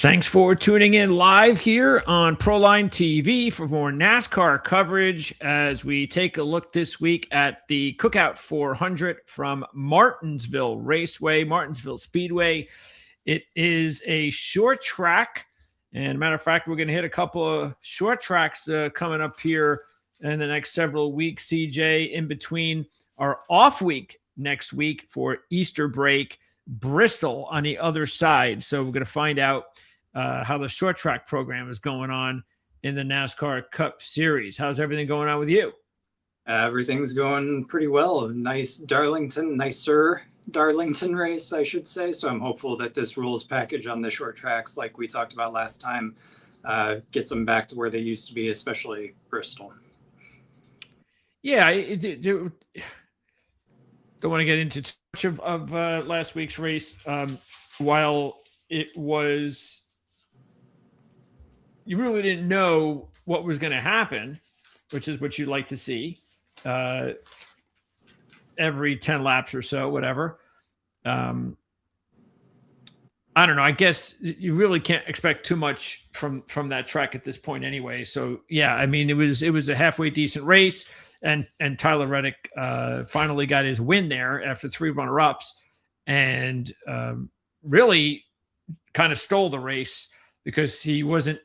Thanks for tuning in live here on Proline TV for more NASCAR coverage as we take a look this week at the Cookout 400 from Martinsville Raceway, Martinsville Speedway. It is a short track. And matter of fact, we're going to hit a couple of short tracks coming up here in the next several weeks, CJ, in between our off week next week for Easter break. Bristol on the other side. So we're going to find out how the short track program is going on in the NASCAR Cup Series. How's everything going on with you? Everything's going pretty well. Nicer Darlington race, I should say. So I'm hopeful that this rules package on the short tracks, like we talked about last time, gets them back to where they used to be, especially Bristol. Yeah, don't want to get into too much of last week's race. While it was, you really didn't know what was going to happen, which is what you like to see every 10 laps or so, whatever. I don't know. I guess you really can't expect too much from that track at this point anyway. So, yeah, I mean, it was a halfway decent race. And Tyler Reddick finally got his win there after 3 runner-ups and really kind of stole the race because he wasn't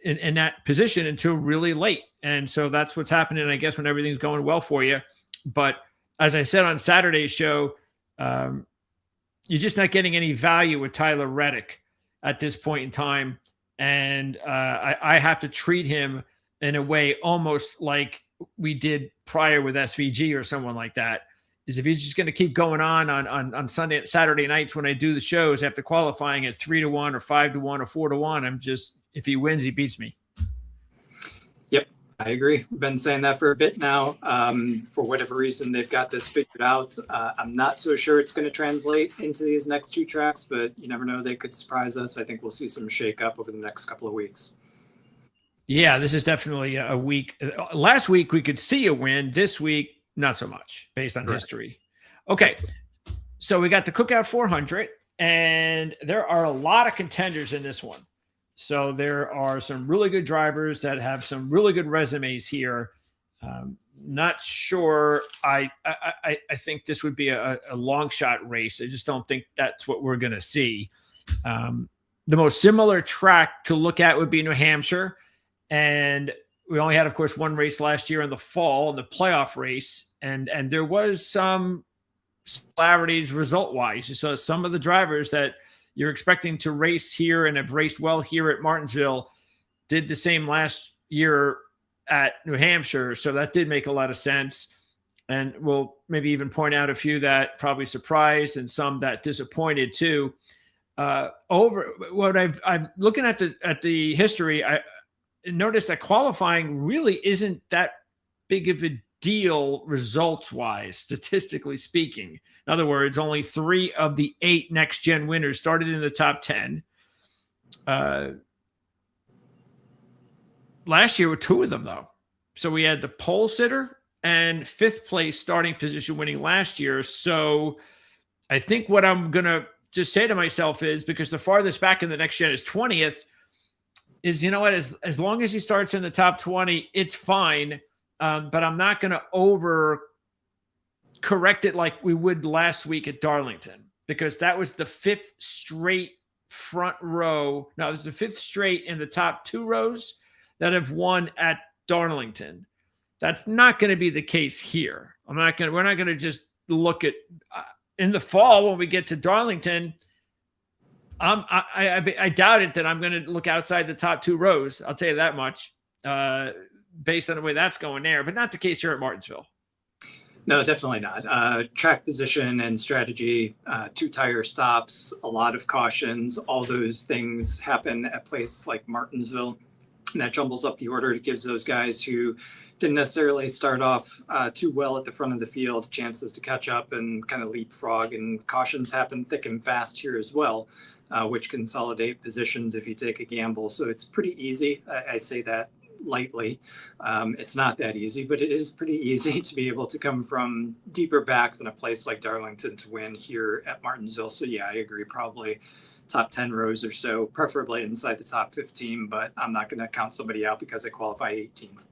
in that position until really late. And so that's what's happening, I guess, when everything's going well for you. But as I said on Saturday's show, you're just not getting any value with Tyler Reddick at this point in time. And I have to treat him in a way almost like we did prior with SVG or someone like that, is if he's just going to keep going on Saturday nights when I do the shows after qualifying at 3-1 or 5-1 or 4-1, I'm just, if he wins, he beats me. Yep, I agree. We've been saying that for a bit now. For whatever reason, they've got this figured out. I'm not so sure it's going to translate into these next 2 tracks, but you never know. They could surprise us. I think we'll see some shake-up over the next couple of weeks. Yeah, this is definitely a week. Last week, we could see a win. This week, not so much, based on history. Okay, so we got the Cookout 400, and there are a lot of contenders in this one. So there are some really good drivers that have some really good resumes here. Not sure. I think this would be a long shot race. I just don't think that's what we're going to see. The most similar track to look at would be New Hampshire. And we only had, of course, 1 race last year in the fall, in the playoff race. And there was some similarities result-wise. You saw some of the drivers that you're expecting to race here and have raced well here at Martinsville did the same last year at New Hampshire. So that did make a lot of sense. And we'll maybe even point out a few that probably surprised and some that disappointed too. Over what I'm looking at the history, I noticed that qualifying really isn't that big of a deal results-wise, statistically speaking. In other words, only 3 of the 8 next-gen winners started in the top 10. Last year were 2 of them, though. So we had the pole sitter and 5th place starting position winning last year. So I think what I'm going to just say to myself is, because the farthest back in the next gen is 20th, is, you know what, as long as he starts in the top 20, it's fine. But I'm not going to over correct it like we would last week at Darlington, because that was the 5th straight front row. No, this is the 5th straight in the top 2 rows that have won at Darlington. That's not going to be the case here. We're not going to just look at in the fall when we get to Darlington. I doubt it that I'm going to look outside the top 2 rows. I'll tell you that much, based on the way that's going there, but not the case here at Martinsville. No, definitely not. Track position and strategy, 2 tire stops, a lot of cautions, all those things happen at a place like Martinsville. And that jumbles up the order. It gives those guys who didn't necessarily start off too well at the front of the field chances to catch up and kind of leapfrog. And cautions happen thick and fast here as well, which consolidate positions if you take a gamble. So it's pretty easy. I say that lightly. It's not that easy, but it is pretty easy to be able to come from deeper back than a place like Darlington to win here at Martinsville. So yeah, I agree. Probably top 10 rows or so, preferably inside the top 15, but I'm not going to count somebody out because I qualify 18th.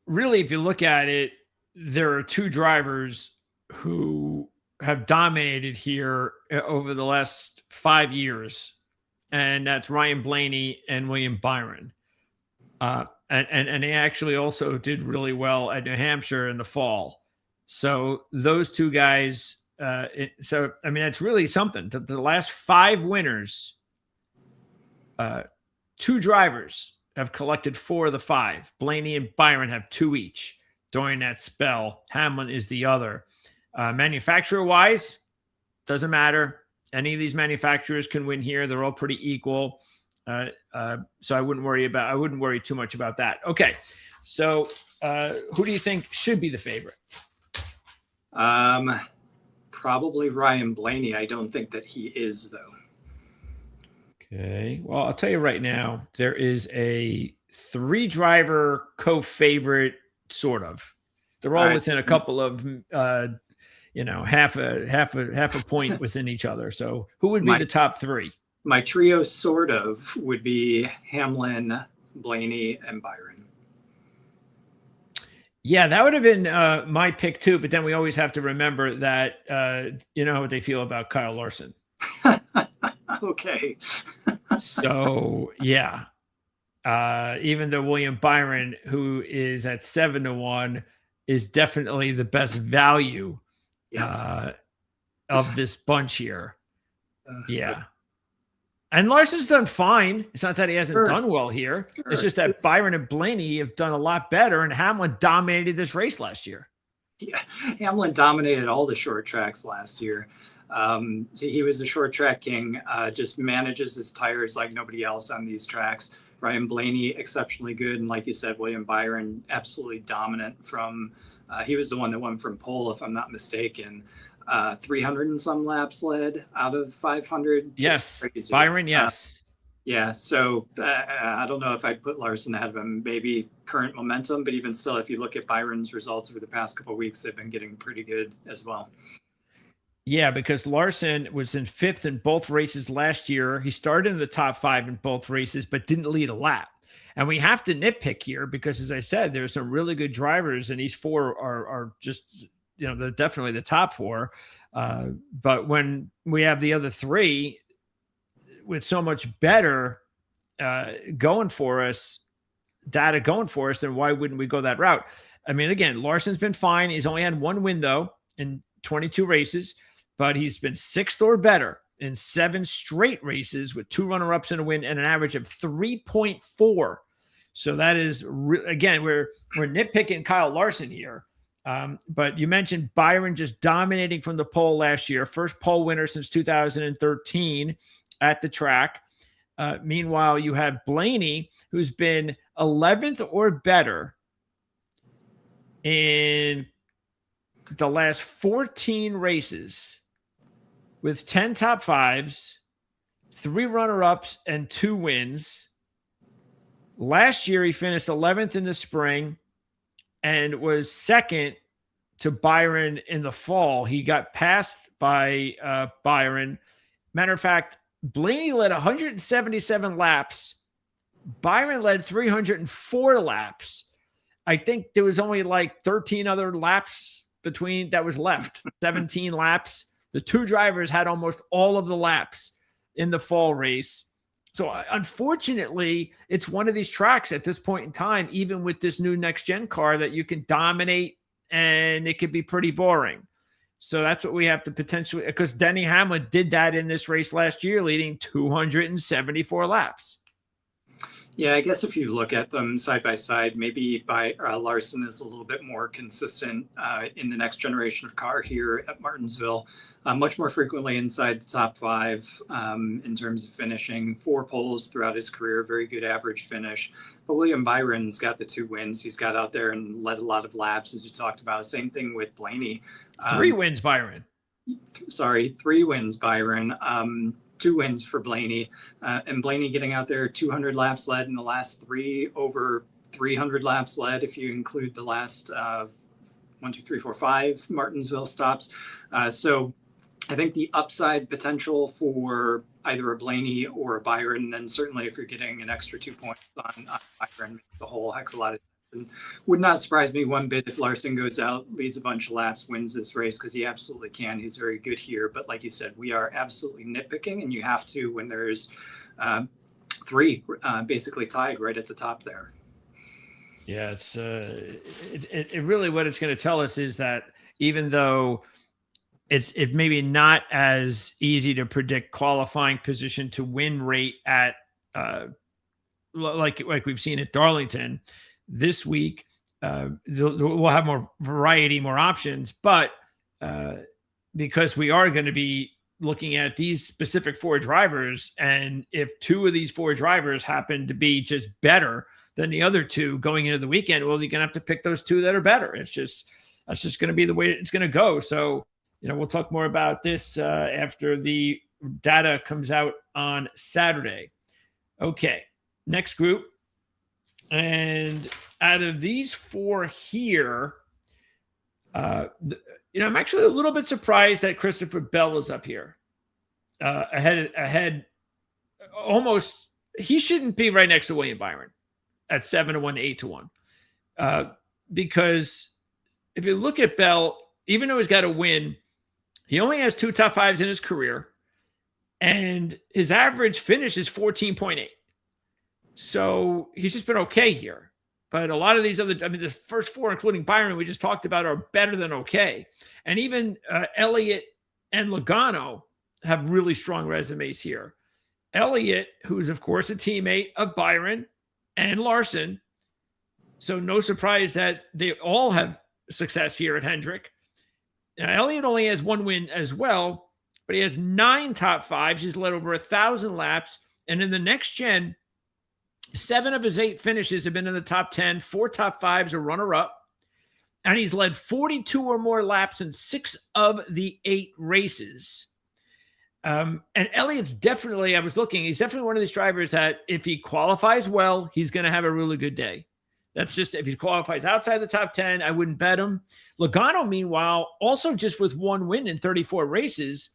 Really, if you look at it, there are two drivers who have dominated here over the last 5 years, and that's Ryan Blaney and William Byron. And they actually also did really well at New Hampshire in the fall. So those two guys, so I mean, it's really something. The last 5 winners, 2 drivers have collected 4 of the 5. Blaney and Byron have 2 each during that spell. Hamlin is the other. Manufacturer-wise, doesn't matter. Any of these manufacturers can win here. They're all pretty equal. So I wouldn't worry too much about that. Okay. So who do you think should be the favorite? Probably Ryan Blaney. I don't think that he is, though. Okay. Well, I'll tell you right now, there is a 3-driver co-favorite, sort of. They're all within a couple of, half a point within each other. So who would be the top 3? My trio sort of would be Hamlin, Blaney, and Byron. Yeah, that would have been my pick too. But then we always have to remember that you know what they feel about Kyle Larson. Okay. So yeah, even though William Byron, who is at 7-1, is definitely the best value of this bunch here. Yeah. And Larson's done fine. It's not that he hasn't done well here. Sure. It's just that Byron and Blaney have done a lot better, and Hamlin dominated this race last year. Yeah, Hamlin dominated all the short tracks last year. He was the short track king, just manages his tires like nobody else on these tracks. Ryan Blaney, exceptionally good. And like you said, William Byron, absolutely dominant from, he was the one that won from pole, if I'm not mistaken. 300 and some laps led out of 500. Yes. Byron, yes. Yeah. So I don't know if I'd put Larson ahead of him, maybe current momentum, but even still, if you look at Byron's results over the past couple of weeks, they've been getting pretty good as well. Yeah, because Larson was in 5th in both races last year. He started in the top 5 in both races, but didn't lead a lap. And we have to nitpick here because, as I said, there's some really good drivers, and these 4 are just, they're definitely the top 4. But when we have the other 3 with so much better data going for us, then why wouldn't we go that route? I mean, again, Larson's been fine. He's only had 1 win, though, in 22 races, but he's been 6th or better in 7 straight races with 2 runner-ups and a win and an average of 3.4. So that is, again, we're nitpicking Kyle Larson here. But you mentioned Byron just dominating from the pole last year, first pole winner since 2013 at the track. Meanwhile, you have Blaney, who's been 11th or better in the last 14 races with 10 top 5s, 3 runner-ups, and 2 wins. Last year, he finished 11th in the spring and was 2nd to Byron in the fall. He got passed by Byron. Matter of fact, Blaney led 177 laps. Byron led 304 laps. I think there was only like 13 other laps between that was left, 17 laps. The 2 drivers had almost all of the laps in the fall race. So unfortunately, it's one of these tracks at this point in time, even with this new next-gen car, that you can dominate and it could be pretty boring. So that's what we have to potentially, because Denny Hamlin did that in this race last year, leading 274 laps. Yeah, I guess if you look at them side by side, maybe Larson is a little bit more consistent in the next generation of car here at Martinsville, much more frequently inside the top 5 in terms of finishing, 4 poles throughout his career, very good average finish. But William Byron's got the 2 wins. He's got out there and led a lot of laps, as you talked about. Same thing with Blaney. 3 wins, Byron. 3 wins, Byron. 2 wins for Blaney, and Blaney getting out there 200 laps led in the last 3, over 300 laps led if you include the last 1, 2, 3, 4, 5 Martinsville stops. So I think the upside potential for either a Blaney or a Byron, and then certainly if you're getting an extra 2 points on Byron, makes a whole heck of a lot of sense. And would not surprise me one bit if Larson goes out, leads a bunch of laps, wins this race, because he absolutely can. He's very good here. But like you said, we are absolutely nitpicking, and you have to when there's three basically tied right at the top there. Yeah, it's it really what it's going to tell us is that even though it maybe not as easy to predict qualifying position to win rate at like we've seen at Darlington this week, we'll have more variety, more options, but because we are going to be looking at these specific 4 drivers, and if 2 of these 4 drivers happen to be just better than the other 2 going into the weekend, well, you're going to have to pick those 2 that are better. That's just going to be the way it's going to go. So, we'll talk more about this after the data comes out on Saturday. Okay, next group. And out of these 4 here, I'm actually a little bit surprised that Christopher Bell is up here ahead. Almost, he shouldn't be right next to William Byron at 7-1, 8-1, because if you look at Bell, even though he's got a win, he only has 2 top 5s in his career, and his average finish is 14.8. So he's just been okay here. But a lot of these other, the first 4, including Byron, we just talked about, are better than okay. And even Elliott and Logano have really strong resumes here. Elliott, who's, of course, a teammate of Byron and Larson. So no surprise that they all have success here at Hendrick. Now, Elliott only has 1 win as well, but he has 9 top 5s. He's led over 1,000 laps. And in the next gen, 7 of his 8 finishes have been in the top 10, 4 top 5s, a runner-up. And he's led 42 or more laps in 6 of the 8 races. And Elliott's definitely, I was looking, he's definitely one of these drivers that if he qualifies well, he's going to have a really good day. That's just, if he qualifies outside the top 10, I wouldn't bet him. Logano, meanwhile, also just with 1 win in 34 races,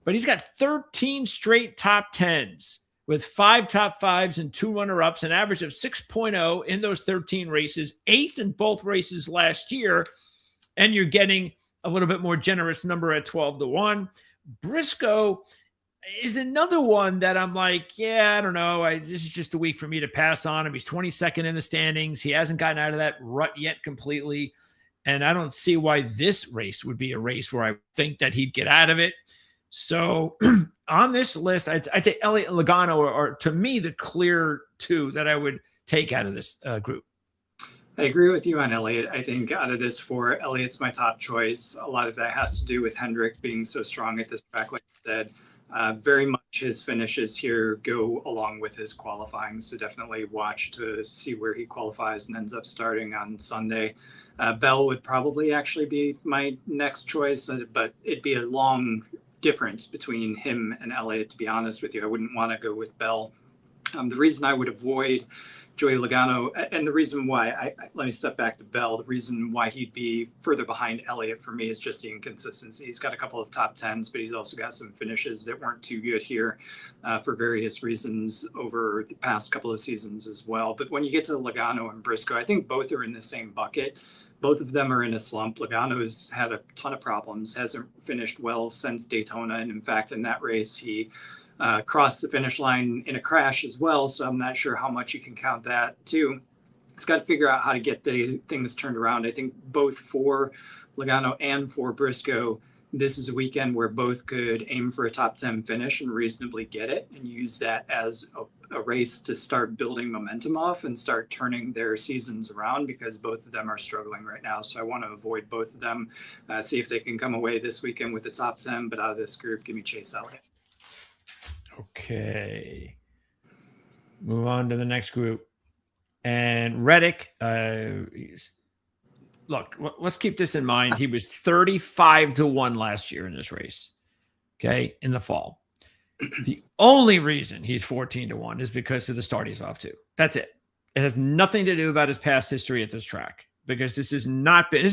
but he's got 13 straight top 10s with 5 top 5s and 2 runner-ups, an average of 6.0 in those 13 races, 8th in both races last year, and you're getting a little bit more generous number at 12-1. Briscoe is another one that I'm like, yeah, I don't know. This is just a week for me to pass on him. He's 22nd in the standings. He hasn't gotten out of that rut yet completely. And I don't see why this race would be a race where I think that he'd get out of it. So on this list, I'd say Elliott and Logano are, to me, the clear 2 that I would take out of this group. I agree with you on Elliott. I think out of this 4, Elliott's my top choice. A lot of that has to do with Hendrick being so strong at this track, like you said. Very much his finishes here go along with his qualifying. So definitely watch to see where he qualifies and ends up starting on Sunday. Bell would probably actually be my next choice, but it'd be a long difference between him and Elliott, to be honest with you. I wouldn't want to go with Bell. The reason I would avoid Joey Logano, and the reason why, let me step back to Bell, the reason why he'd be further behind Elliott for me is just the inconsistency. He's got a couple of top 10s, but he's also got some finishes that weren't too good here for various reasons over the past couple of seasons as well. But when you get to Logano and Briscoe, I think both are in the same bucket. Both of them are in a slump. Logano's had a ton of problems, hasn't finished well since Daytona. And in fact, in that race, he crossed the finish line in a crash as well. So I'm not sure how much you can count that too. It's got to figure out how to get the things turned around. I think both for Logano and for Briscoe, this is a weekend where both could aim for a top 10 finish and reasonably get it, and use that as a race to start building momentum off and start turning their seasons around, because both of them are struggling right now. So I want to avoid both of them, see if they can come away this weekend with the top 10, but out of this group, give me Chase Elliott. Okay. Move on to the next group. And Reddick, look, let's keep this in mind. He was 35-1 last year in this race, okay, in the fall. The only reason he's 14-1 is because of the start he's off to. That's it. It has nothing to do about his past history at this track, because this has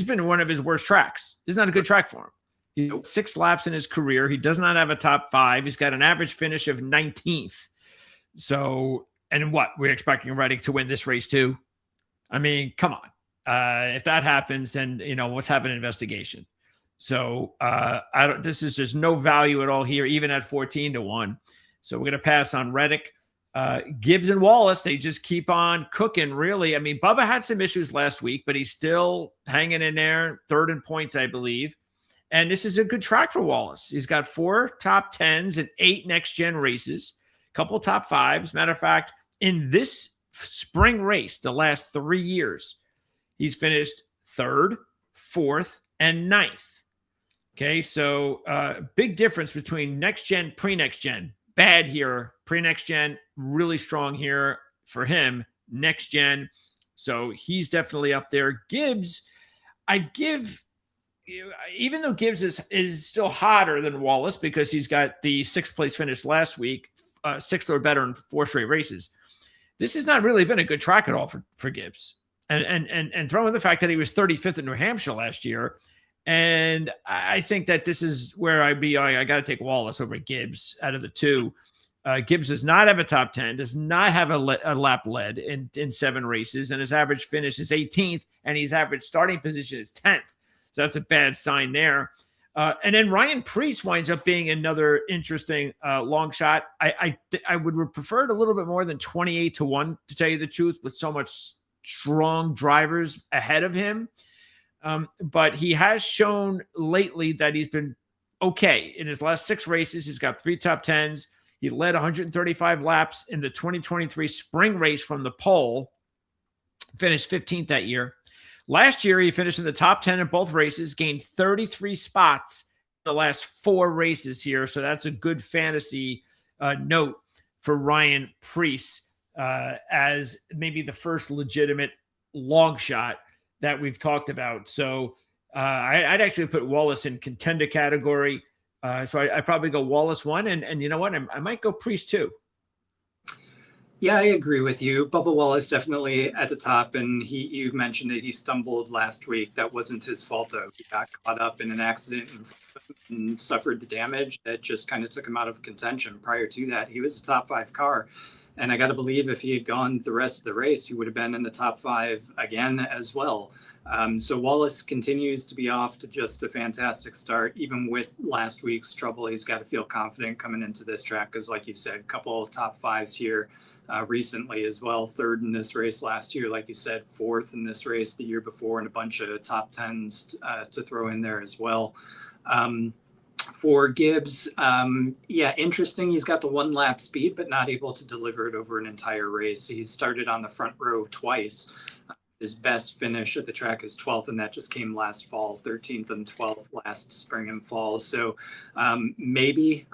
been one of his worst tracks. This is not a good track for him. Nope. 6 laps in his career. He does not have a top 5. He's got an average finish of 19th. So, and what? We're expecting Reddick to win this race too? I mean, come on. If that happens, then, let's have an investigation. So this is just no value at all here, even at 14-1. So we're going to pass on Reddick. Gibbs and Wallace, they just keep on cooking, really. I mean, Bubba had some issues last week, but he's still hanging in there, 3rd in points, I believe. And this is a good track for Wallace. He's got 4 top 10s and 8 next-gen races, a couple top 5s. Matter of fact, in this spring race, the last 3 years, he's finished 3rd, 4th, and 9th. Okay, so big difference between next-gen, pre-next-gen. Bad here, pre-next-gen, really strong here for him, next-gen. So he's definitely up there. Gibbs, even though Gibbs is still hotter than Wallace because he's got the 6th place finish last week, 6th or better in 4 straight races, this has not really been a good track at all for Gibbs. And throw in the fact that he was 35th in New Hampshire last year. And I think that this is where I got to take Wallace over Gibbs out of the 2. Gibbs does not have a top 10, does not have a lap led in 7 races, and his average finish is 18th, and his average starting position is 10th. So that's a bad sign there. And then Ryan Preece winds up being another interesting long shot. I would have preferred a little bit more than 28-1, to tell you the truth, with so much strong drivers ahead of him. But he has shown lately that he's been okay. In his last 6 races, he's got 3 top 10s. He led 135 laps in the 2023 spring race from the pole, finished 15th that year. Last year, he finished in the top 10 in both races, gained 33 spots in the last 4 races here. So that's a good fantasy note for Ryan Preece as maybe the first legitimate long shot that we've talked about. So I'd actually put Wallace in contender category. So I probably go Wallace 1, and you know what? I might go Preece 2. Yeah, I agree with you. Bubba Wallace definitely at the top, and you mentioned that he stumbled last week. That wasn't his fault, though. He got caught up in an accident and suffered the damage that just kind of took him out of contention. Prior to that, he was a top 5 car. And I got to believe if he had gone the rest of the race, he would have been in the top 5 again as well. So Wallace continues to be off to just a fantastic start. Even with last week's trouble, he's got to feel confident coming into this track because, like you said, a couple of top 5s here recently as well. 3rd in this race last year, like you said, 4th in this race the year before, and a bunch of top 10s to throw in there as well. For Gibbs, interesting. He's got the 1 lap speed, but not able to deliver it over an entire race. He started on the front row twice. His best finish at the track is 12th, and that just came last fall, 13th and 12th last spring and fall. So maybe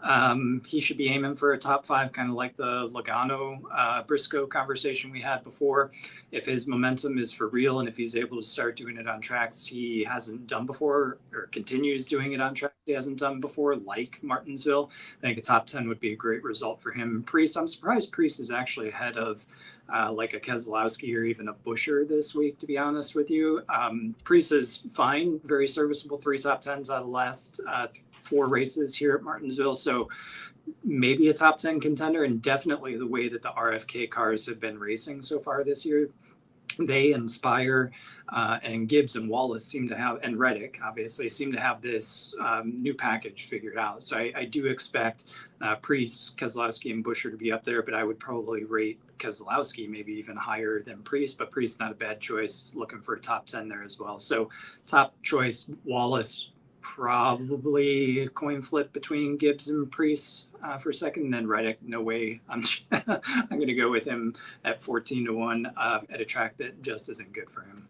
he should be aiming for a top 5, kind of like the Logano Briscoe conversation we had before. If his momentum is for real, and if he's able to start doing it on tracks he hasn't done before, or continues doing it on tracks he hasn't done before, like Martinsville, I think a top 10 would be a great result for him. Preece, I'm surprised Preece is actually ahead of like a Keselowski or even a Buescher this week, to be honest with you. Preece is fine, very serviceable, 3 top 10s out of the last 4 races here at Martinsville. So maybe a top 10 contender, and definitely the way that the RFK cars have been racing so far this year. They inspire, and Gibbs and Wallace seem to have, and Reddick obviously seem to have this new package figured out. So I do expect Preece, Keselowski, and Buescher to be up there, but I would probably rate Keselowski maybe even higher than Preece, but Preece not a bad choice, looking for a top 10 there as well. So top choice, Wallace, probably coin flip between Gibbs and Preece for second, and then Reddick, no way. I'm going to go with him at 14-1 at a track that just isn't good for him.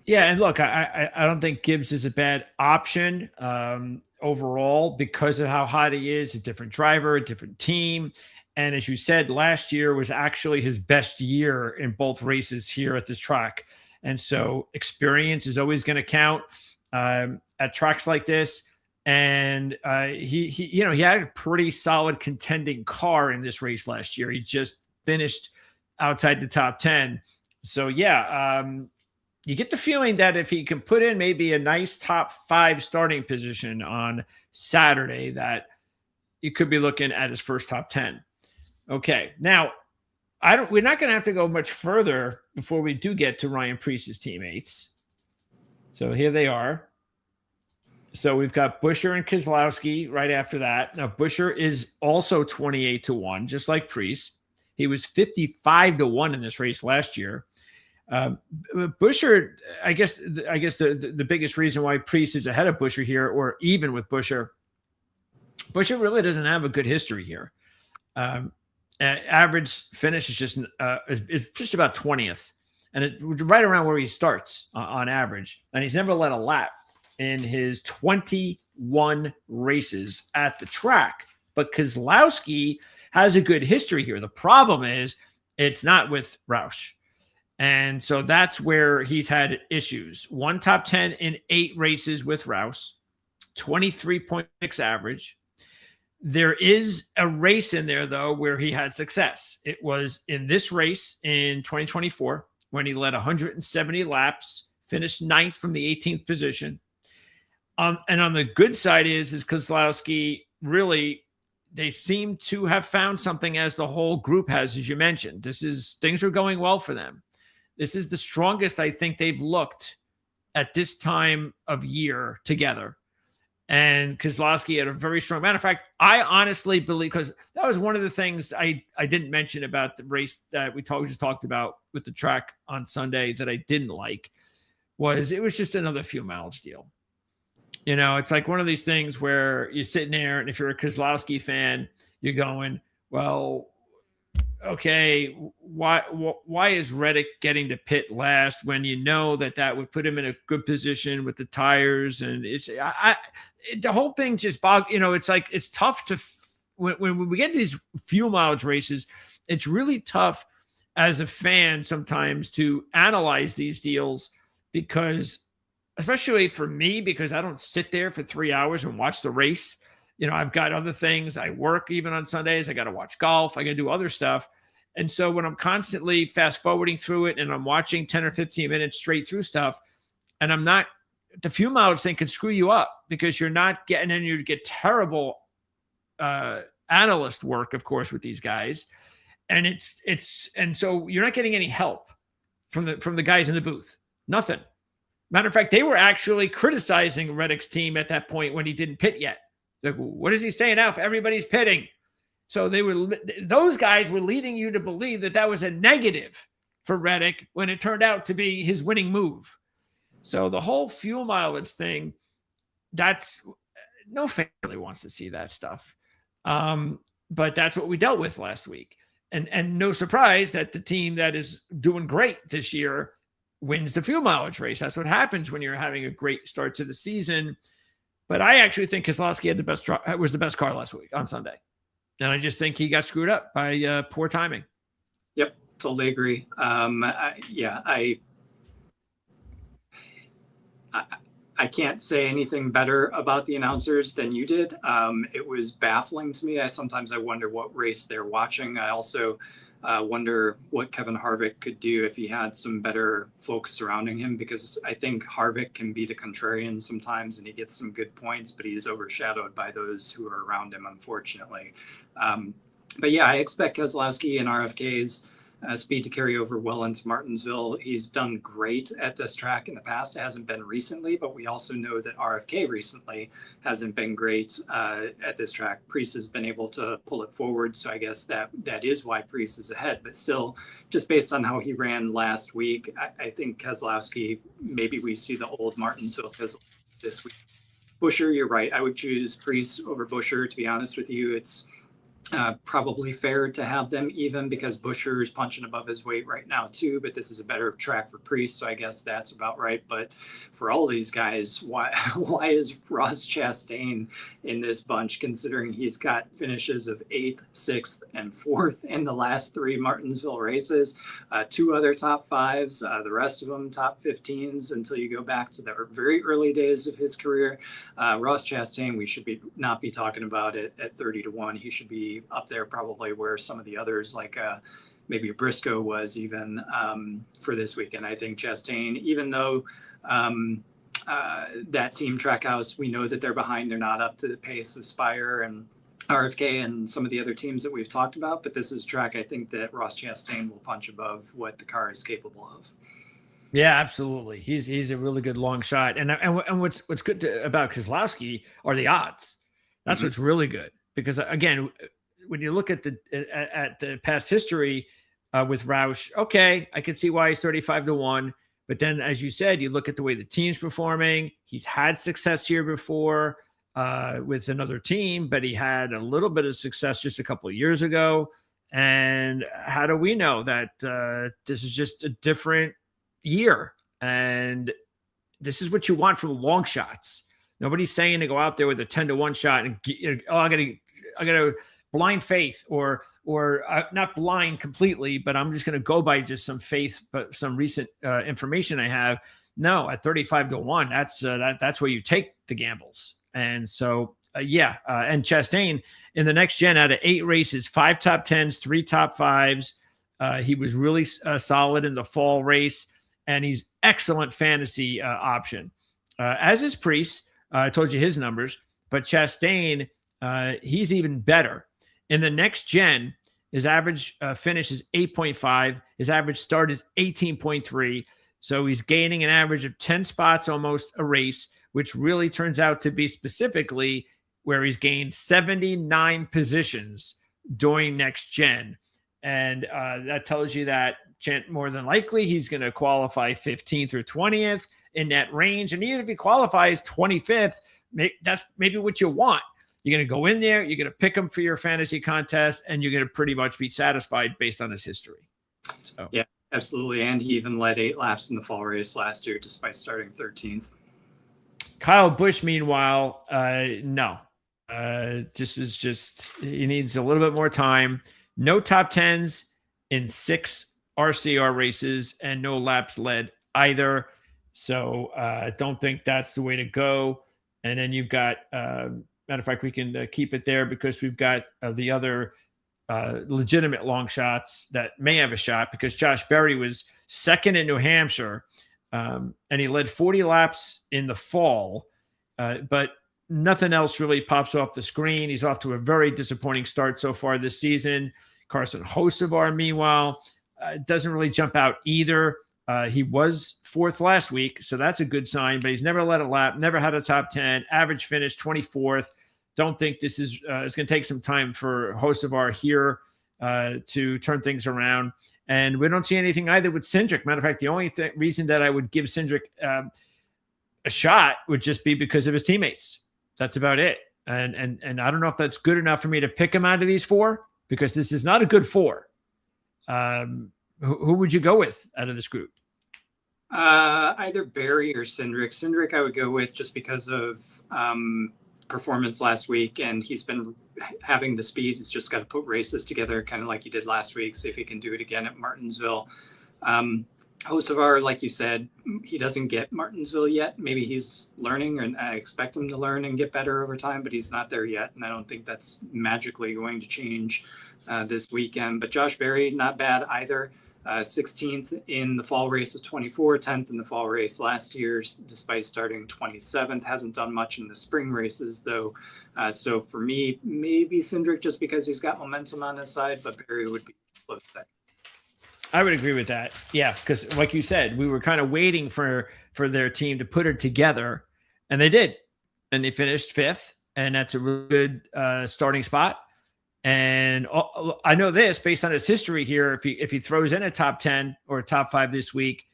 Yeah, and look, I don't think Gibbs is a bad option overall because of how hot he is, a different driver, a different team. And as you said, last year was actually his best year in both races here at this track. And so experience is always going to count at tracks like this. And he had a pretty solid contending car in this race last year. He just finished outside the top 10. So yeah, you get the feeling that if he can put in maybe a nice top 5 starting position on Saturday, that you could be looking at his first top 10. Okay. Now, we're not going to have to go much further before we do get to Ryan Preece's teammates. So here they are. So we've got Buescher and Keselowski right after that. Now, Buescher is also 28-1, just like Preece. He was 55-1 in this race last year. Buescher, I guess the biggest reason why Preece is ahead of Buescher here, or even with Buescher really doesn't have a good history here. Average finish is just about 20th, and it's right around where he starts on average. And he's never led a lap in his 21 races at the track. But Keselowski has a good history here. The problem is it's not with Roush. And so that's where he's had issues. 1 top 10 in 8 races with Roush, 23.6 average. There is a race in there, though, where he had success. It was in this race in 2024 when he led 170 laps, finished 9th from the 18th position. And on the good side is Keselowski really, they seem to have found something, as the whole group has, as you mentioned. Things are going well for them. This is the strongest I think they've looked at this time of year together. And Keselowski had a very strong. Matter of fact, I honestly believe, because that was one of the things I didn't mention about the race that we just talked about with the track on Sunday that I didn't like, was it was just another fuel mileage deal. You know, it's like one of these things where you're sitting there, and if you're a Keselowski fan, you're going, well, okay, why is Reddick getting to pit last when you know that would put him in a good position with the tires? And the whole thing just it's like, it's tough to, when we get these fuel mileage races, it's really tough as a fan sometimes to analyze these deals, because especially for me, because I don't sit there for 3 hours and watch the race. You know, I've got other things. I work even on Sundays. I got to watch golf. I got to do other stuff. And so when I'm constantly fast forwarding through it and I'm watching 10 or 15 minutes straight through stuff, and the fuel mileage thing can screw you up, because you're not getting, and you get terrible analyst work, of course, with these guys. And and so you're not getting any help from the guys in the booth. Nothing. Matter of fact, they were actually criticizing Reddick's team at that point when he didn't pit yet. Like, what is he staying out for? Everybody's pitting. So those guys were leading you to believe that was a negative for Reddick, when it turned out to be his winning move. So the whole fuel mileage thing, no fan really wants to see that stuff. But that's what we dealt with last week. And no surprise that the team that is doing great this year wins the fuel mileage race. That's what happens when you're having a great start to the season. But I actually think Keselowski was the best car last week on Sunday. And I just think he got screwed up by poor timing. Yep, totally agree. I can't say anything better about the announcers than you did. It was baffling to me. Sometimes I wonder what race they're watching. I also wonder what Kevin Harvick could do if he had some better folks surrounding him, because I think Harvick can be the contrarian sometimes, and he gets some good points, but he's overshadowed by those who are around him, unfortunately. But yeah, I expect Keselowski and RFK's speed to carry over well into Martinsville. He's done great at this track in the past. It hasn't been recently, but we also know that RFK recently hasn't been great at this track. Preece has been able to pull it forward, so I guess that is why Preece is ahead. But still, just based on how he ran last week, I think Keselowski, maybe we see the old Martinsville this week. Buescher, you're right. I would choose Preece over Buescher, to be honest with you. It's probably fair to have them even, because Buescher is punching above his weight right now too, but this is a better track for Preece, so I guess that's about right. But for all these guys, why is Ross Chastain in this bunch, considering he's got finishes of 8th, 6th, and 4th in the last 3 Martinsville races, 2 other top 5s, the rest of them top 15s until you go back to the very early days of his career. Ross Chastain, we should not be talking about it at 30-1. He should be up there probably where some of the others like maybe Briscoe was even for this weekend. I think Chastain, even though that team Trackhouse, we know that they're behind. They're not up to the pace of Spire and RFK and some of the other teams that we've talked about. But this is a track I think that Ross Chastain will punch above what the car is capable of. Yeah, absolutely. He's a really good long shot. And what's good about Keselowski are the odds. That's what's really good, because again, when you look at the past history with Roush, okay, I can see why he's 35-1. But then, as you said, you look at the way the team's performing. He's had success here before with another team, but he had a little bit of success just a couple of years ago. And how do we know that this is just a different year? And this is what you want from long shots. Nobody's saying to go out there with a 10-1 shot and I gotta blind faith or not blind completely, but I'm just going to go by just some faith, but some recent information I have. No, at 35-1, that's where you take the gambles. And so, and Chastain in the next gen out of 8 races, 5 top 10s, 3 top 5s. He was really solid in the fall race, and he's excellent fantasy option. As is Priest. I told you his numbers, but Chastain, he's even better. In the next gen, his average finish is 8.5. His average start is 18.3. So he's gaining an average of 10 spots almost a race, which really turns out to be specifically where he's gained 79 positions during next gen. And that tells you that more than likely he's going to qualify 15th or 20th in that range. And even if he qualifies 25th, that's maybe what you want. You're going to go in there, you're going to pick him for your fantasy contest, and you're going to pretty much be satisfied based on his history. So. Yeah, absolutely. And he even led 8 laps in the fall race last year, despite starting 13th. Kyle Busch, meanwhile, no. This is just, he needs a little bit more time. No top 10s in 6 RCR races and no laps led either. So I don't think that's the way to go. And then you've got, matter of fact, we can keep it there because we've got the other legitimate long shots that may have a shot, because Josh Berry was second in New Hampshire and he led 40 laps in the fall, but nothing else really pops off the screen. He's off to a very disappointing start so far this season. Carson Hocevar, meanwhile, doesn't really jump out either. He was 4th last week, so that's a good sign, but he's never led a lap, never had a top 10, average finish 24th. Don't think this is it's going to take some time for Hocevar here to turn things around. And we don't see anything either with Cindric. Matter of fact, the only reason that I would give Cindric a shot would just be because of his teammates. That's about it. And I don't know if that's good enough for me to pick him out of these 4, because this is not a good 4. Who would you go with out of this group? Either Barry or Cindric. Cindric I would go with just because of performance last week, and he's been having the speed. He's just got to put races together, kind of like he did last week, see if he can do it again at Martinsville. Hocevar, like you said, he doesn't get Martinsville yet. Maybe he's learning, and I expect him to learn and get better over time, but he's not there yet, and I don't think that's magically going to change this weekend. But Josh Berry, not bad either. 16th in the fall race of 24, 10th in the fall race last year, despite starting 27th. Hasn't done much in the spring races, though. So for me, maybe Cindric just because he's got momentum on his side, but Berry would be close second. I would agree with that. Yeah, because like you said, we were kind of waiting for their team to put it together, and they did. And they finished 5th, and that's a really good starting spot. And I know this based on his history here. If he throws in a top 10 or a top 5 this week,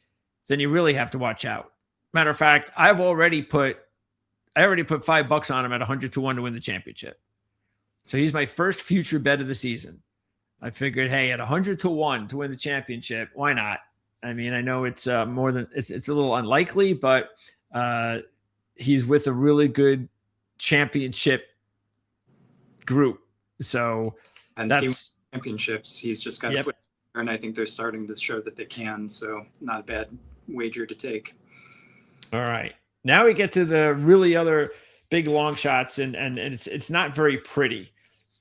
then you really have to watch out. Matter of fact, I already put $5 on him at 100-1 to win the championship. So he's my first future bet of the season. I figured, hey, at 100-1 to win the championship, why not? I mean, I know it's more than it's a little unlikely, but he's with a really good championship group. So and that's championships. He's just got to put, and I think they're starting to show that they can. So not a bad wager to take. All right, now we get to the really other big long shots, and it's not very pretty.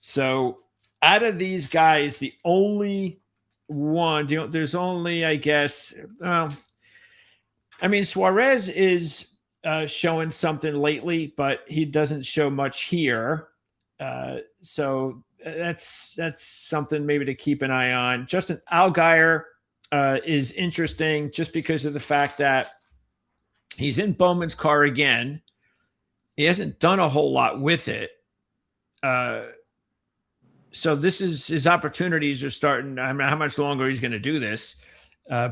So out of these guys, the only one. There's only, I guess, I mean, Suarez is showing something lately, but he doesn't show much here. So that's something maybe to keep an eye on. Justin Allgaier is interesting just because of the fact that he's in Bowman's car again. He hasn't done a whole lot with it. So this is his opportunities are starting. I mean, how much longer he's going to do this?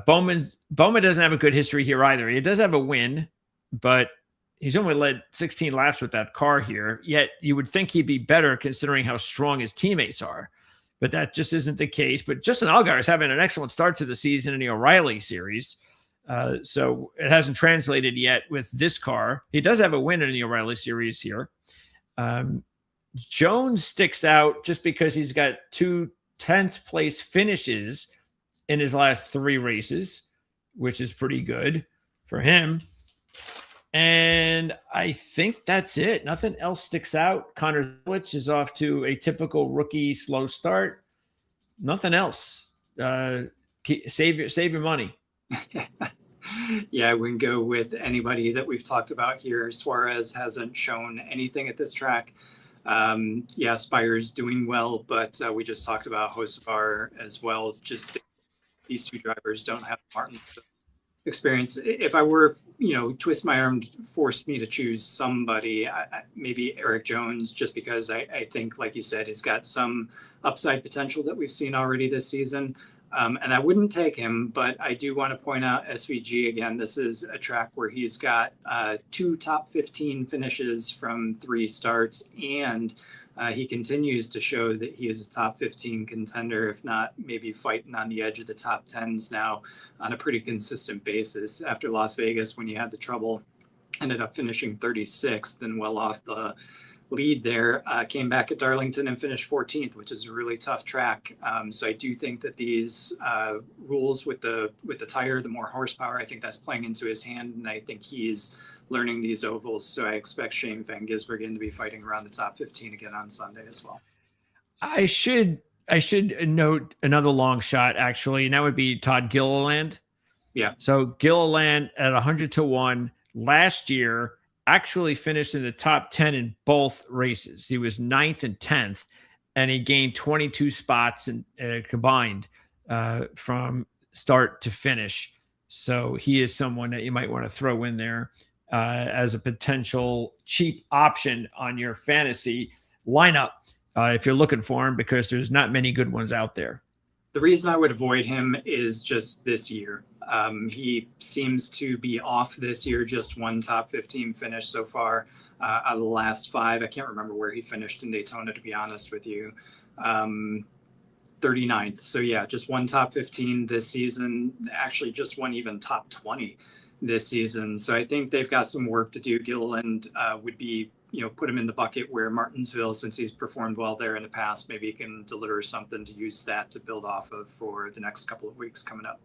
Bowman doesn't have a good history here either. He does have a win, but he's only led 16 laps with that car here. Yet you would think he'd be better considering how strong his teammates are, but that just isn't the case. But Justin Allgaier is having an excellent start to the season in the O'Reilly series. So it hasn't translated yet with this car. He does have a win in the O'Reilly series here. Jones sticks out just because he's got 2 10th place finishes in his last 3 races, which is pretty good for him. And I think that's it. Nothing else sticks out. Connor Zilic is off to a typical rookie slow start. Nothing else. Save your money. Yeah, I wouldn't go with anybody that we've talked about here. Suarez hasn't shown anything at this track. Yeah, Spire's doing well, but we just talked about Hocevar as well. Just these 2 drivers don't have Martin experience. If I were, twist my arm, force me to choose somebody, maybe Eric Jones, just because I think, like you said, he's got some upside potential that we've seen already this season. And I wouldn't take him, but I do want to point out SVG again. This is a track where he's got 2 top 15 finishes from 3 starts, and he continues to show that he is a top 15 contender, if not maybe fighting on the edge of the top 10s now on a pretty consistent basis. After Las Vegas, when you had the trouble, ended up finishing 36th and well off the lead there, came back at Darlington and finished 14th, which is a really tough track. So I do think that these rules with the tire, the more horsepower, I think that's playing into his hand, and I think he's learning these ovals. So I expect Shane Van Gisbergen to be fighting around the top 15 again on Sunday as well. I should note another long shot, actually, and that would be Todd Gilliland. Yeah. So Gilliland at 100-1 last year actually finished in the top 10 in both races. He was 9th and 10th, and he gained 22 spots in, combined from start to finish. So he is someone that you might want to throw in there as a potential cheap option on your fantasy lineup if you're looking for him, because there's not many good ones out there. The reason I would avoid him is just this year. He seems to be off this year, just 1 top 15 finish so far out of the last 5. I can't remember where he finished in Daytona, to be honest with you. 39th. So yeah, just 1 top 15 this season, actually just 1 even top 20 this season. So I think they've got some work to do. Gilliland would be, put him in the bucket where Martinsville, since he's performed well there in the past, maybe he can deliver something to use that to build off of for the next couple of weeks coming up.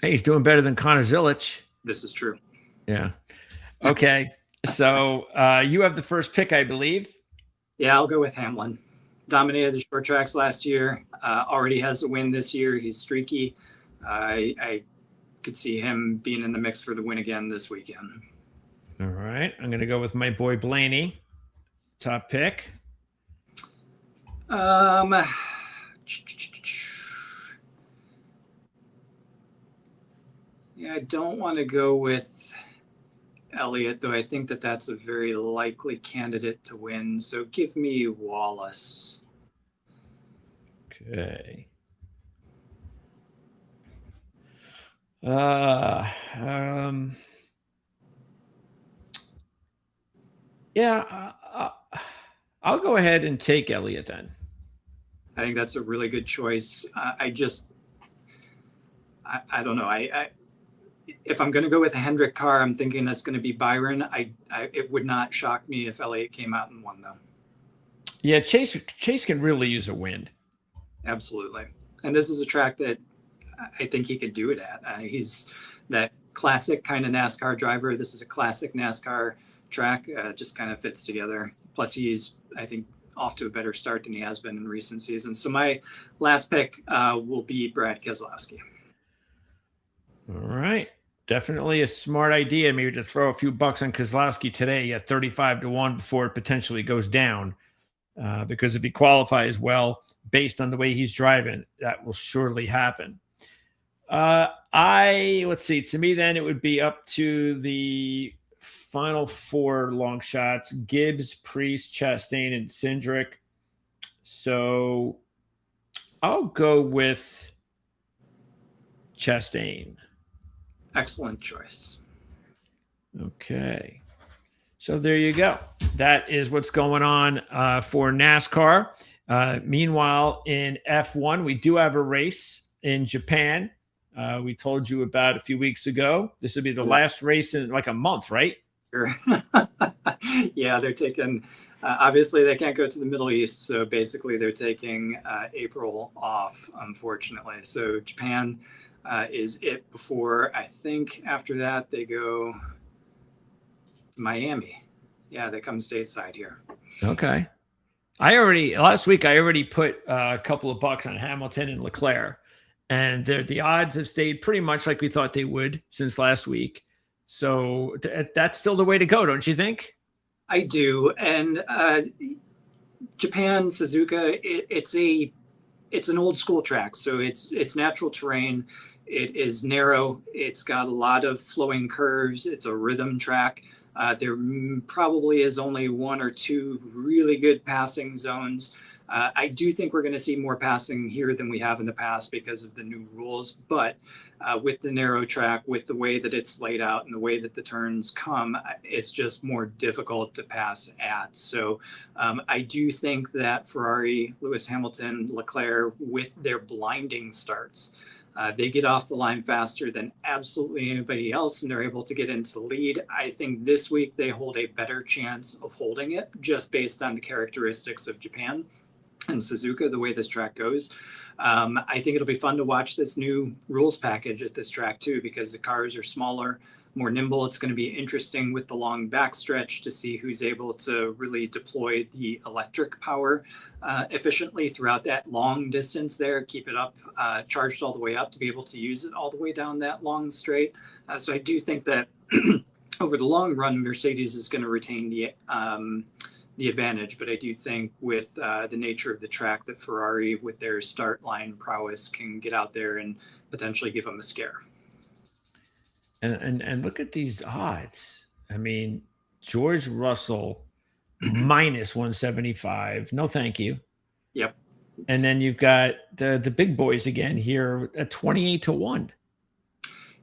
Hey, he's doing better than Connor Zilic. This is true. Yeah. Okay. So you have the first pick, I believe. Yeah, I'll go with Hamlin. Dominated the short tracks last year. Already has a win this year. He's streaky. I could see him being in the mix for the win again this weekend. All right. I'm going to go with my boy Blaney. Top pick. Yeah, I don't want to go with Elliott, though I think that that's a very likely candidate to win. So give me Wallace. Okay. Yeah, I'll go ahead and take Elliott then. I think that's a really good choice. I don't know. If I'm going to go with a Hendrick car, I'm thinking that's going to be Byron. It would not shock me if Elliott came out and won, though. Yeah, Chase can really use a win. Absolutely. And this is a track that I think he could do it at. He's that classic kind of NASCAR driver. This is a classic NASCAR track. Just kind of fits together. Plus, he's, I think, off to a better start than he has been in recent seasons. So my last pick will be Brad Keselowski. All right. Definitely a smart idea. Maybe to throw a few bucks on Keselowski today at 35-1 before it potentially goes down. Because if he qualifies well, based on the way he's driving, that will surely happen. Let's see. To me, then it would be up to the final four long shots: Gibbs, Priest, Chastain, and Cindric. So I'll go with Chastain. Excellent choice. Okay. So there you go. That is what's going on for NASCAR. Meanwhile, in F1, we do have a race in Japan. We told you about a few weeks ago. This will be the last race in like a month, right? Sure. Yeah, they're taking, obviously they can't go to the Middle East. So basically they're taking April off, unfortunately. So Japan is it before, I think after that they go to Miami. Yeah, they come stateside here. Okay. Last week I already put a couple of bucks on Hamilton and Leclerc, and the odds have stayed pretty much like we thought they would since last week. So that's still the way to go, don't you think? I do. And Japan, Suzuka, it's an old school track. So it's natural terrain. It is narrow. It's got a lot of flowing curves. It's a rhythm track. There probably is only one or two really good passing zones. I do think we're going to see more passing here than we have in the past because of the new rules. But with the narrow track, with the way that it's laid out and the way that the turns come, it's just more difficult to pass at. So I do think that Ferrari, Lewis Hamilton, Leclerc, with their blinding starts, they get off the line faster than absolutely anybody else, and they're able to get into the lead. I think this week they hold a better chance of holding it just based on the characteristics of Japan and Suzuka, the way this track goes. I think it'll be fun to watch this new rules package at this track too, because the cars are smaller, more nimble. It's going to be interesting with the long backstretch to see who's able to really deploy the electric power efficiently throughout that long distance there, keep it up, charged all the way up to be able to use it all the way down that long straight. So I do think that over the long run, Mercedes is going to retain the advantage, but I do think with the nature of the track that Ferrari with their start line prowess can get out there and potentially give them a scare. And look at these odds. I mean, George Russell minus 175. No, thank you. Yep. And then you've got the big boys again here at 28-1.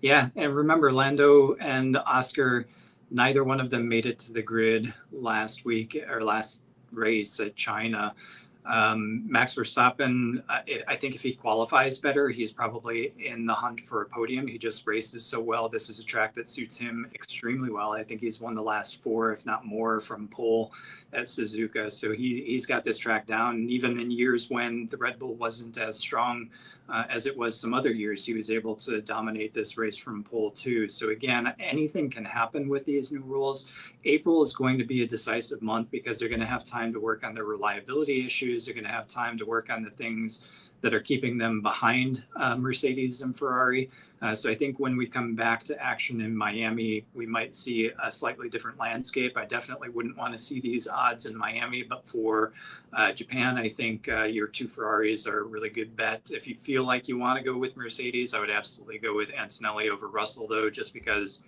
Yeah. And remember, Lando and Oscar, neither one of them made it to the grid last week or last race at China. Max Verstappen, I think if he qualifies better, he's probably in the hunt for a podium. He just races so well. This is a track that suits him extremely well. I think he's won the last 4, if not more, from pole at Suzuka. So he's got this track down. And even in years when the Red Bull wasn't as strong as it was some other years, he was able to dominate this race from pole too. So again, anything can happen with these new rules. April is going to be a decisive month because they're going to have time to work on their reliability issues. They're going to have time to work on the things that are keeping them behind Mercedes and Ferrari. So I think when we come back to action in Miami, we might see a slightly different landscape. I definitely wouldn't want to see these odds in Miami, but for Japan, I think your 2 Ferraris are a really good bet. If you feel like you want to go with Mercedes, I would absolutely go with Antonelli over Russell, though, just because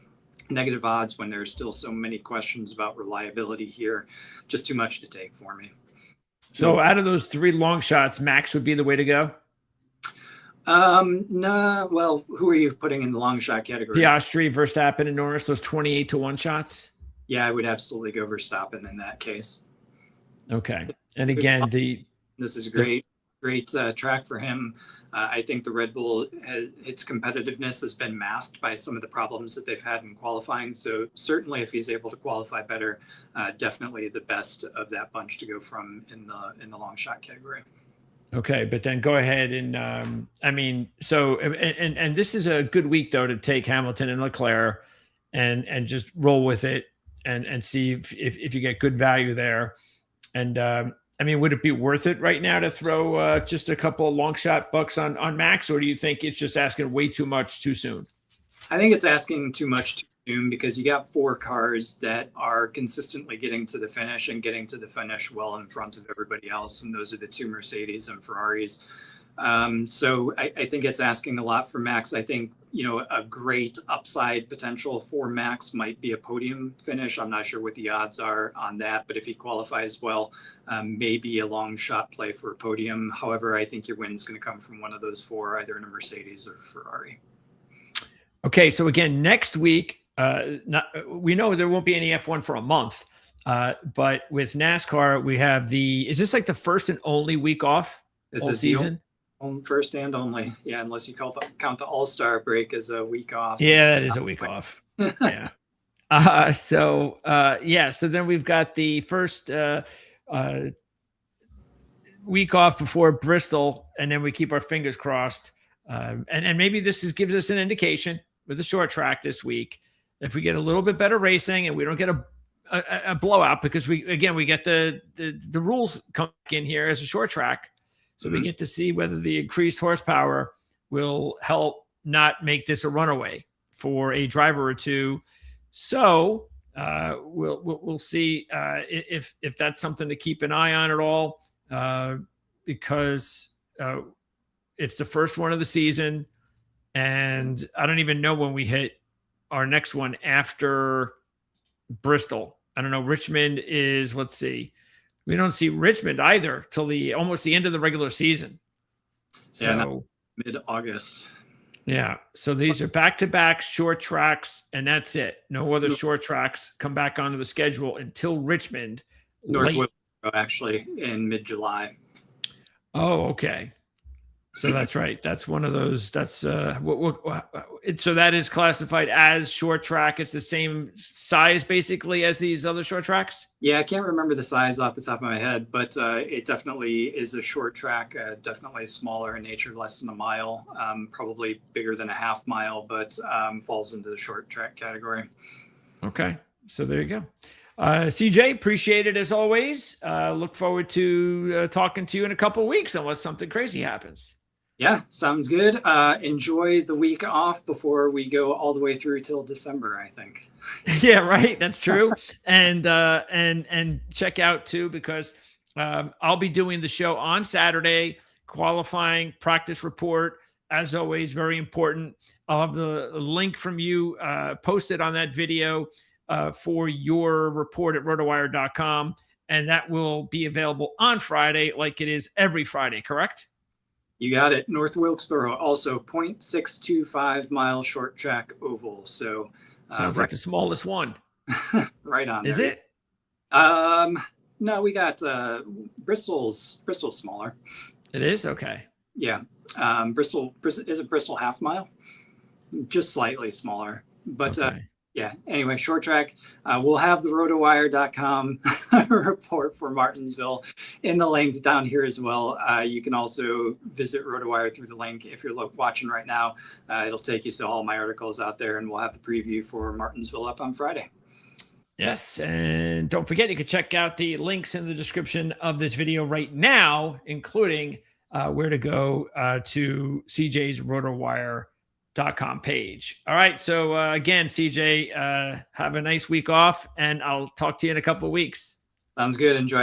negative odds when there's still so many questions about reliability here, just too much to take for me. So out of those 3 long shots, Max would be the way to go? No. Well, who are you putting in the long shot category? Piastri, Verstappen, and Norris, those 28-1 shots? Yeah, I would absolutely go Verstappen in that case. Okay. And again, this is a great track for him. I think the Red Bull, its competitiveness has been masked by some of the problems that they've had in qualifying. So certainly if he's able to qualify better, definitely the best of that bunch to go from in the long shot category. Okay, but then go ahead and and this is a good week though to take Hamilton and Leclerc and just roll with it and see if you get good value there. And I mean, would it be worth it right now to throw just a couple of long shot bucks on Max, or do you think it's just asking way too much too soon? I think it's asking too much too soon because you got 4 cars that are consistently getting to the finish and getting to the finish well in front of everybody else. And those are the 2 Mercedes and Ferraris. So I think it's asking a lot for Max. I think, a great upside potential for Max might be a podium finish. I'm not sure what the odds are on that, but if he qualifies well, maybe a long shot play for a podium. However, I think your win's going to come from one of those 4, either in a Mercedes or a Ferrari. Okay, so again, next week, we know there won't be any F1 for a month, but with NASCAR, we have is this like the first and only week off all season? First and only. Yeah, unless you count the All-Star break as a week off. Yeah, that is a week off. Yeah. So then we've got the first week off before Bristol, and then we keep our fingers crossed. And maybe this gives us an indication with the short track this week. If we get a little bit better racing and we don't get a blowout, because we get the rules come in here as a short track. So we get to see whether the increased horsepower will help not make this a runaway for a driver or two. So we'll see if that's something to keep an eye on at all, because it's the first one of the season, and I don't even know when we hit our next one after Bristol. I don't know. Richmond is, let's see. We don't see Richmond either till almost the end of the regular season. So mid-August. Yeah. So these are back-to-back short tracks, and that's it. No other short tracks come back onto the schedule until Richmond. North actually in mid-July. Oh, okay. So that's right. That's one of those. That's so that is classified as short track. It's the same size basically as these other short tracks. Yeah, I can't remember the size off the top of my head, but it definitely is a short track. Definitely smaller in nature, less than a mile. Probably bigger than a half mile, but falls into the short track category. Okay, so there you go. CJ, appreciate it as always. Look forward to talking to you in a couple of weeks unless something crazy happens. Yeah, sounds good. Enjoy the week off before we go all the way through till December, I think. Yeah, right. That's true. And check out too, because I'll be doing the show on Saturday, qualifying practice report. As always, very important. I'll have the link from you posted on that video for your report at rotowire.com. And that will be available on Friday like it is every Friday, correct? You got it. North Wilkesboro, also 0.625 mile short track oval. So sounds like the smallest one. Right on. Is there. It? No, we got Bristol's smaller. It is? Okay. Yeah. Bristol is a Bristol half mile, just slightly smaller. But okay. Yeah. Anyway, short track. We'll have the rotowire.com report for Martinsville in the link down here as well. You can also visit Rotowire through the link if you're watching right now. It'll take you to all my articles out there, and we'll have the preview for Martinsville up on Friday. Yes. And don't forget, you can check out the links in the description of this video right now, including where to go to CJ's Rotowire.com page. All right. So again, CJ, have a nice week off, and I'll talk to you in a couple of weeks. Sounds good. Enjoy.